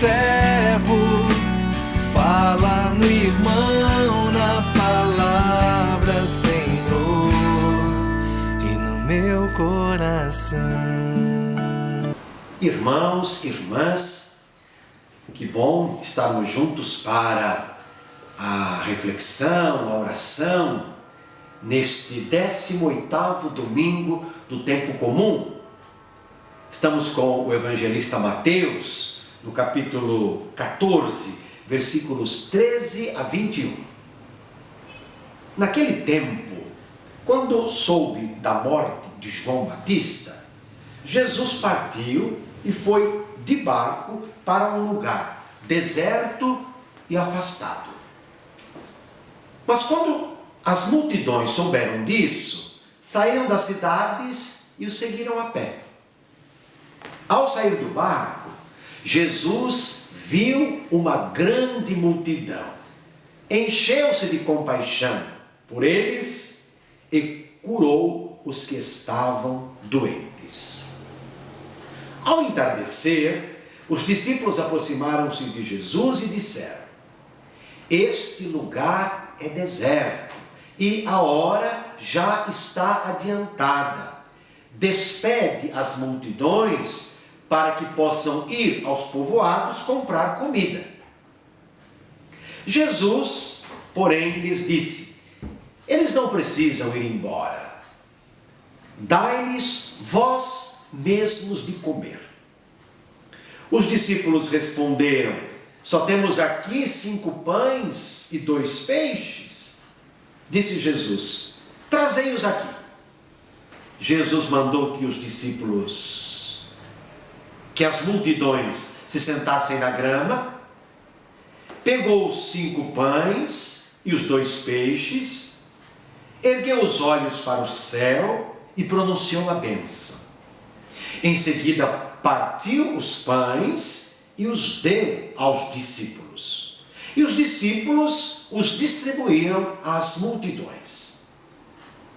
servo, fala no irmão, na palavra, Senhor, e no meu coração. Irmãos, irmãs, que bom estarmos juntos para a reflexão, a oração, neste 18º domingo do tempo comum. Estamos com o evangelista Mateus, no capítulo 14, versículos 13 a 21. Naquele tempo, quando soube da morte de João Batista, Jesus partiu e foi de barco para um lugar deserto e afastado. Mas quando as multidões souberam disso, saíram das cidades e o seguiram a pé. Ao sair do barco, Jesus viu uma grande multidão, encheu-se de compaixão por eles e curou os que estavam doentes. Ao entardecer, os discípulos aproximaram-se de Jesus e disseram: este lugar é deserto e a hora já está adiantada. Despede as multidões para que possam ir aos povoados comprar comida. Jesus, porém, lhes disse: eles não precisam ir embora. Dai-lhes vós mesmos de comer. Os discípulos responderam: só temos aqui 5 pães e 2 peixes. Disse Jesus: trazei-os aqui. Jesus mandou que os discípulos, que as multidões se sentassem na grama, pegou os 5 pães e os 2 peixes, ergueu os olhos para o céu e pronunciou a bênção. Em seguida, partiu os pães e os deu aos discípulos. E os discípulos os distribuíram às multidões.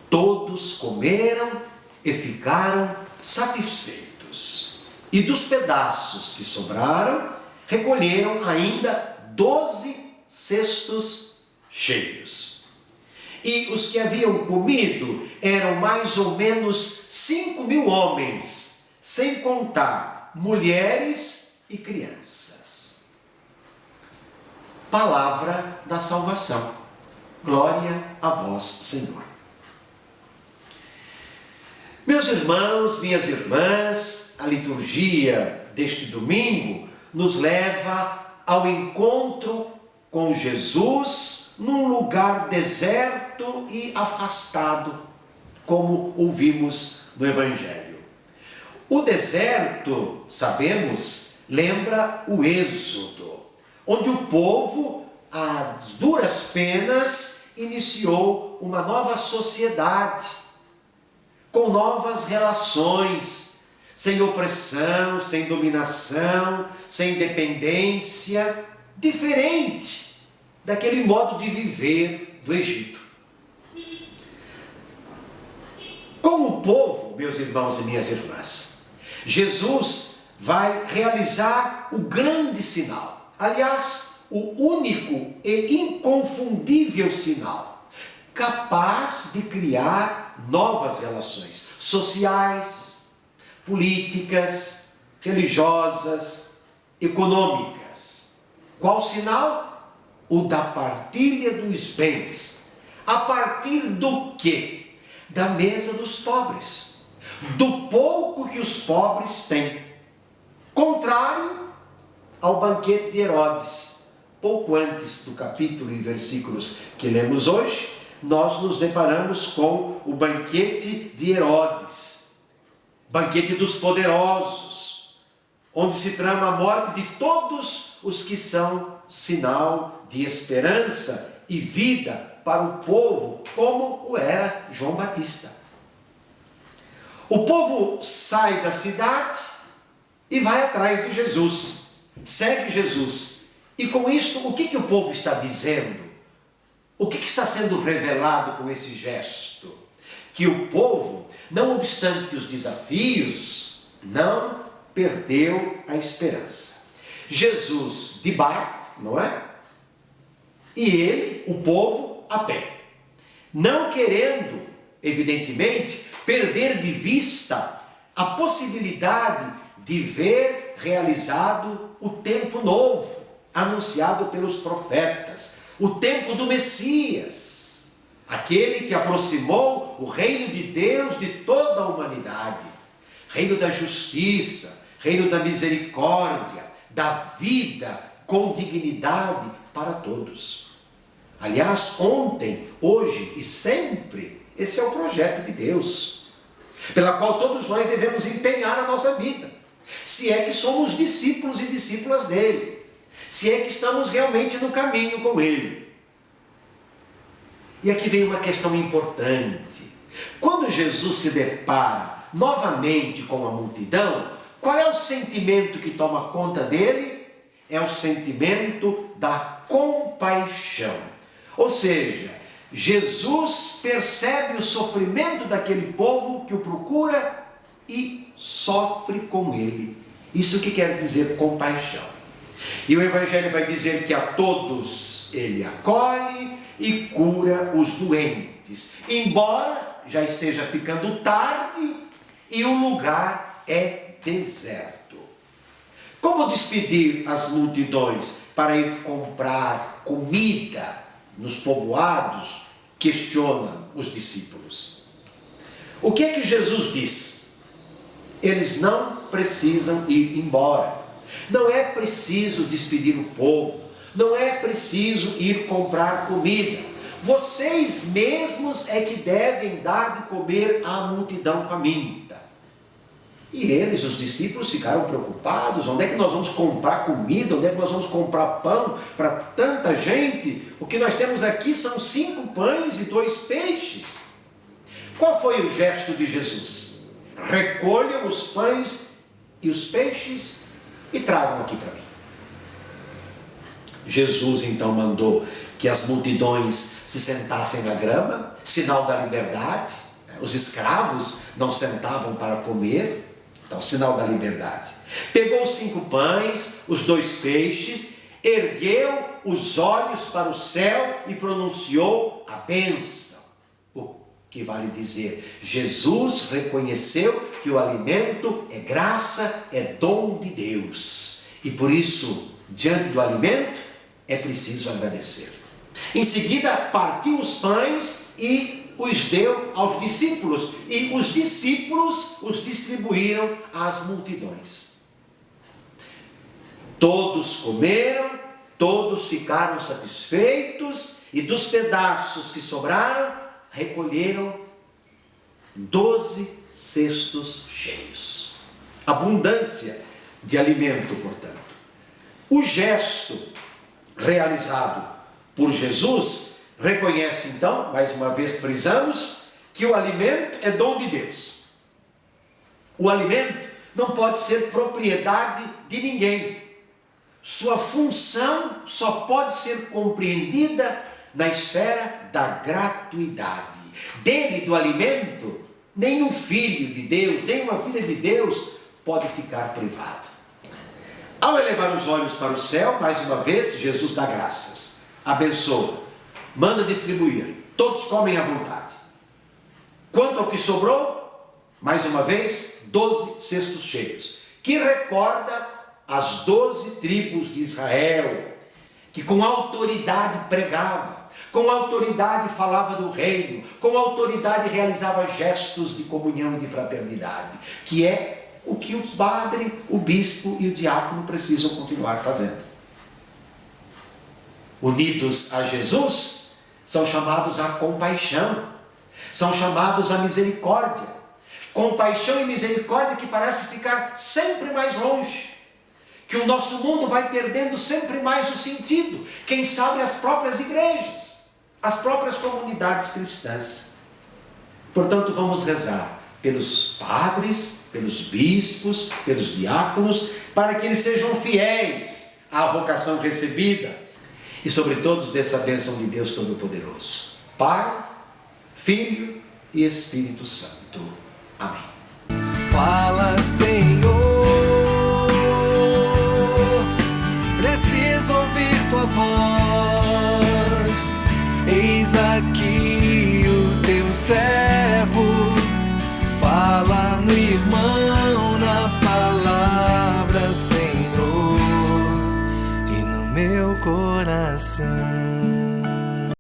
Todos comeram e ficaram satisfeitos. E dos pedaços que sobraram, recolheram ainda 12 cestos cheios. E os que haviam comido eram mais ou menos 5.000 homens, sem contar mulheres e crianças. Palavra da salvação. Glória a vós, Senhor. Meus irmãos, minhas irmãs, a liturgia deste domingo nos leva ao encontro com Jesus num lugar deserto e afastado, como ouvimos no Evangelho. O deserto, sabemos, lembra o Êxodo, onde o povo, às duras penas, iniciou uma nova sociedade, com novas relações, sem opressão, sem dominação, sem dependência, diferente daquele modo de viver do Egito. Com o povo, meus irmãos e minhas irmãs, Jesus vai realizar o grande sinal, aliás, o único e inconfundível sinal, capaz de criar novas relações sociais, políticas, religiosas, econômicas. Qual sinal? O da partilha dos bens. A partir do quê? Da mesa dos pobres. Do pouco que os pobres têm. Contrário ao banquete de Herodes. Pouco antes do capítulo e versículos que lemos hoje, nós nos deparamos com o banquete de Herodes, banquete dos poderosos, onde se trama a morte de todos os que são sinal de esperança e vida para o povo, como o era João Batista. O povo sai da cidade e vai atrás de Jesus, segue Jesus. E com isto, o que o povo está dizendo? O que está sendo revelado com esse gesto? Que o povo, não obstante os desafios, não perdeu a esperança. Jesus de barco, não é? E ele, o povo, a pé. Não querendo, evidentemente, perder de vista a possibilidade de ver realizado o tempo novo, anunciado pelos profetas, o tempo do Messias, aquele que aproximou o reino de Deus de toda a humanidade, reino da justiça, reino da misericórdia, da vida com dignidade para todos. Aliás, ontem, hoje e sempre, esse é o projeto de Deus, pela qual todos nós devemos empenhar a nossa vida, se é que somos discípulos e discípulas dele, se é que estamos realmente no caminho com ele. E aqui vem uma questão importante. Quando Jesus se depara novamente com a multidão, qual é o sentimento que toma conta dele? É o sentimento da compaixão. Ou seja, Jesus percebe o sofrimento daquele povo que o procura e sofre com ele. Isso que quer dizer compaixão. E o Evangelho vai dizer que a todos ele acolhe e cura os doentes, embora já esteja ficando tarde e o lugar é deserto. Como despedir as multidões para ir comprar comida nos povoados? Questionam os discípulos. O que é que Jesus diz? Eles não precisam ir embora. Não é preciso despedir o povo. Não é preciso ir comprar comida. Vocês mesmos é que devem dar de comer à multidão faminta. E eles, os discípulos, ficaram preocupados. Onde é que nós vamos comprar comida? Onde é que nós vamos comprar pão para tanta gente? O que nós temos aqui são 5 pães e 2 peixes. Qual foi o gesto de Jesus? Recolham os pães e os peixes e tragam aqui para mim. Jesus então mandou que as multidões se sentassem na grama, sinal da liberdade. Os escravos não sentavam para comer, então sinal da liberdade. Pegou os 5 pães, os 2 peixes, ergueu os olhos para o céu e pronunciou a bênção. O que vale dizer, Jesus reconheceu que o alimento é graça, é dom de Deus. E por isso, diante do alimento, é preciso agradecer. Em seguida, partiu os pães e os deu aos discípulos. E os discípulos os distribuíram às multidões. Todos comeram, todos ficaram satisfeitos. E dos pedaços que sobraram, recolheram 12 cestos cheios. Abundância de alimento, portanto. O gesto realizado por Jesus reconhece então, mais uma vez frisamos, que o alimento é dom de Deus. O alimento não pode ser propriedade de ninguém. Sua função só pode ser compreendida na esfera da gratuidade. Dele, do alimento, nenhum filho de Deus, nenhuma filha de Deus pode ficar privado. Ao elevar os olhos para o céu, mais uma vez, Jesus dá graças, abençoa, manda distribuir, todos comem à vontade. Quanto ao que sobrou, mais uma vez, 12 cestos cheios, que recorda as 12 tribos de Israel, que com autoridade pregava, com autoridade falava do reino, com autoridade realizava gestos de comunhão e de fraternidade, que é o que o padre, o bispo e o diácono precisam continuar fazendo. Unidos a Jesus, são chamados à compaixão, são chamados à misericórdia. Compaixão e misericórdia que parece ficar sempre mais longe, que o nosso mundo vai perdendo sempre mais o sentido. Quem sabe as próprias igrejas, as próprias comunidades cristãs. Portanto, vamos rezar pelos padres, pelos bispos, pelos diáconos, para que eles sejam fiéis à vocação recebida. E sobre todos dessa bênção de Deus Todo-Poderoso, Pai, Filho e Espírito Santo. Amém. Fala, Senhor, aqui o teu servo, fala no irmão, na palavra, Senhor, e no meu coração.